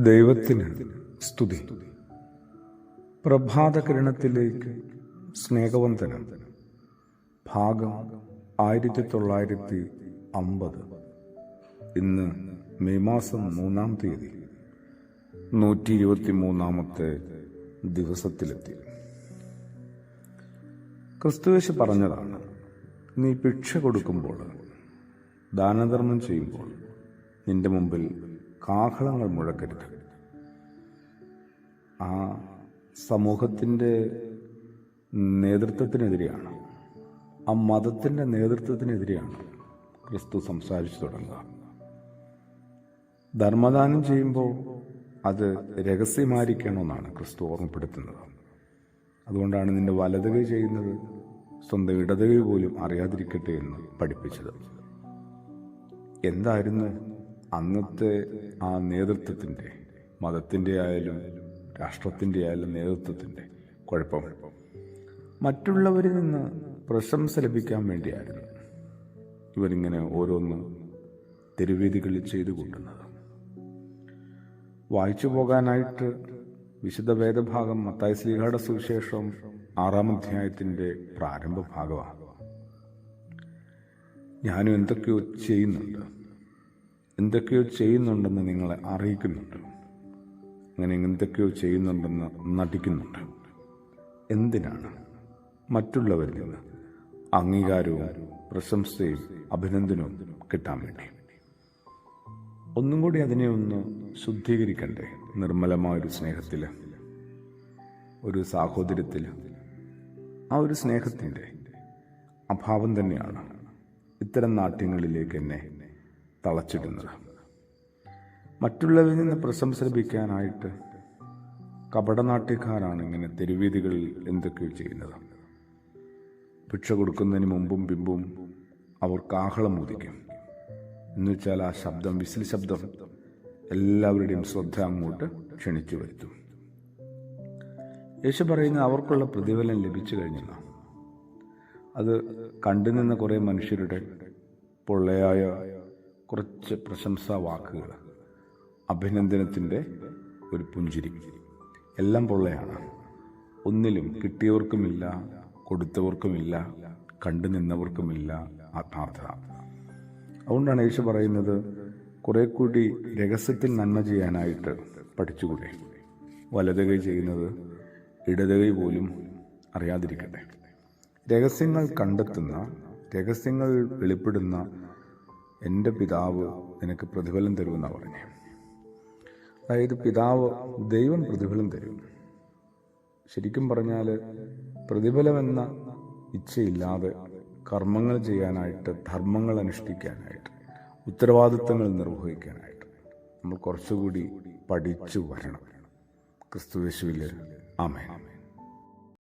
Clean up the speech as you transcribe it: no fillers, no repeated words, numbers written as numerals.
ദൈവത്തിന് സ്തുതി. പ്രഭാതകിരണത്തിലേക്ക് സ്നേഹവന്ദനം. ഭാഗം 1950. ഇന്ന് മെയ് മാസം 3-ാം തീയതി 123-ാമത്തെ ദിവസത്തിലെത്തി. ക്രിസ്തുയേശു പറഞ്ഞതാണ്, നീ ഭിക്ഷ കൊടുക്കുമ്പോൾ, ദാനധർമ്മം ചെയ്യുമ്പോൾ നിന്റെ മുമ്പിൽ കാഹളങ്ങൾ മുഴക്കരുത്. ആ സമൂഹത്തിൻ്റെ നേതൃത്വത്തിനെതിരെയാണ്, ആ മതത്തിൻ്റെ നേതൃത്വത്തിനെതിരെയാണ് ക്രിസ്തു സംസാരിച്ചു തുടങ്ങുക. ധർമ്മദാനം ചെയ്യുമ്പോൾ അത് രഹസ്യമായിരിക്കണമെന്നാണ് ക്രിസ്തു ഓർമ്മപ്പെടുത്തുന്നത്. അതുകൊണ്ടാണ് നിന്റെ വലത് കൈ ചെയ്യുന്നത് സ്വന്തം ഇടത് കൈ പോലും അറിയാതിരിക്കട്ടെ എന്ന് പഠിപ്പിച്ചത്. എന്തായിരുന്നു അന്നത്തെ ആ നേതൃത്വത്തിൻ്റെ, മതത്തിൻ്റെ ആയാലും രാഷ്ട്രത്തിൻ്റെ ആയാലും നേതൃത്വത്തിൻ്റെ കുഴപ്പം? മറ്റുള്ളവരിൽ നിന്ന് പ്രശംസ ലഭിക്കാൻ വേണ്ടിയായിരുന്നു ഇവരിങ്ങനെ ഓരോന്ന് തെരുവീതികളിൽ ചെയ്തു കൂട്ടുന്നത്. വായിച്ചു പോകാനായിട്ട് വിശുദ്ധ വേദഭാഗം മത്തായി ശ്ലീഹായുടെ സുവിശേഷം 6-ാം അധ്യായത്തിൻ്റെ പ്രാരംഭ ഭാഗമാണ്. ഞാനും എന്തൊക്കെയോ ചെയ്യുന്നുണ്ടെന്ന് നിങ്ങളെ അറിയിക്കുന്നുണ്ട്, അങ്ങനെ എന്തൊക്കെയോ ചെയ്യുന്നുണ്ടെന്ന് നടിക്കുന്നുണ്ട്. എന്തിനാണ്? മറ്റുള്ളവരിൽ നിന്ന് അംഗീകാരവും പ്രശംസയും അഭിനന്ദനവും കിട്ടാൻ വേണ്ടി. ഒന്നും കൂടി അതിനെ ഒന്ന് ശുദ്ധീകരിക്കണ്ടേ? നിർമ്മലമായൊരു സ്നേഹത്തിൽ, ഒരു സാഹോദര്യത്തിൽ, ആ ഒരു സ്നേഹത്തിൻ്റെ അഭാവം തന്നെയാണ് ഇത്തരം നാട്യങ്ങളിലേക്ക് എന്നെ തളച്ചിടുന്നത്. മറ്റുള്ളവരിൽ നിന്ന് പ്രശംസ ലഭിക്കാനായിട്ട് കപടനാട്യക്കാരാണ് ഇങ്ങനെ തെരുവീതികളിൽ എന്തൊക്കെയോ ചെയ്യുന്നത്. ഭിക്ഷ കൊടുക്കുന്നതിന് മുമ്പും പിമ്പും അവർ കാഹളം ഊതിക്കും. എന്നുവെച്ചാൽ ആ ശബ്ദം, വിസിൽ ശബ്ദം എല്ലാവരുടെയും ശ്രദ്ധ അങ്ങോട്ട് ക്ഷണിച്ചു വരുത്തും. യേശു പറയുന്നത് അവർക്കുള്ള പ്രതിഫലം ലഭിച്ചു കഴിഞ്ഞെന്നാണ്. അത് കണ്ടുനിന്ന കുറേ മനുഷ്യരുടെ പൊള്ളയായ കുറച്ച് പ്രശംസാ വാക്കുകൾ, അഭിനന്ദനത്തിൻ്റെ ഒരു പുഞ്ചിരി, എല്ലാം പൊള്ളയാണ്. ഒന്നിലും കിട്ടിയവർക്കുമില്ല, കൊടുത്തവർക്കുമില്ല, കണ്ടു നിന്നവർക്കുമില്ല ആത്മാർത്ഥത. അതുകൊണ്ടാണ് യേശു പറയുന്നത്, കുറെ കൂടി രഹസ്യത്തിൽ നന്മ ചെയ്യാനായിട്ട് പഠിച്ചുകൂടെ? വലത് കൈ ചെയ്യുന്നത് ഇടത് കൈ പോലും അറിയാതിരിക്കട്ടെ. രഹസ്യങ്ങൾ കണ്ടെത്തുന്ന, രഹസ്യങ്ങൾ വെളിപ്പെടുന്ന എൻ്റെ പിതാവ് നിനക്ക് പ്രതിഫലം തരുമെന്നാണ് പറഞ്ഞത്. അതായത് പിതാവ്, ദൈവം പ്രതിഫലം തരും. ശരിക്കും പറഞ്ഞാൽ പ്രതിഫലമെന്ന ഇച്ഛയില്ലാതെ കർമ്മങ്ങൾ ചെയ്യാനായിട്ട്, ധർമ്മങ്ങൾ അനുഷ്ഠിക്കാനായിട്ട്, ഉത്തരവാദിത്തങ്ങൾ നിർവഹിക്കാനായിട്ട് നമ്മൾ കുറച്ചുകൂടി പഠിച്ചു വരണം. ക്രിസ്തുയേശുവിൽ ആമേൻ.